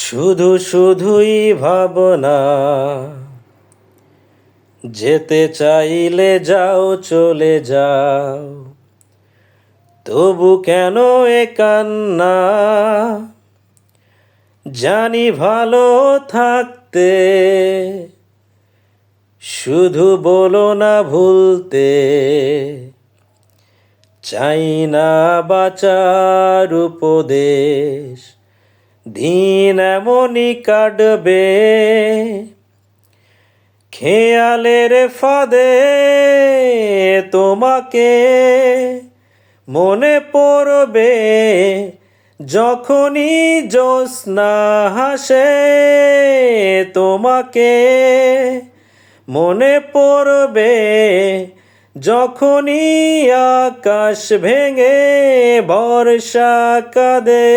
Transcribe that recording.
শুধু শুধুই ভাবনা, যেতে চাইলে যাও চলে যাও, তবু কেন এ কান্না? জানি ভালো থাকতে, শুধু বলো না ভুলতে। চাই না বাঁচার উপদেশ, দিন এমনই কাটবে খেয়ালের ফাঁদে। তোমাকে মনে পড়বে যখনই জ্যোৎস্না হাসে। তোমাকে মনে পড়বে যখনই আকাশ ভেঙে বর্ষা কাঁদে।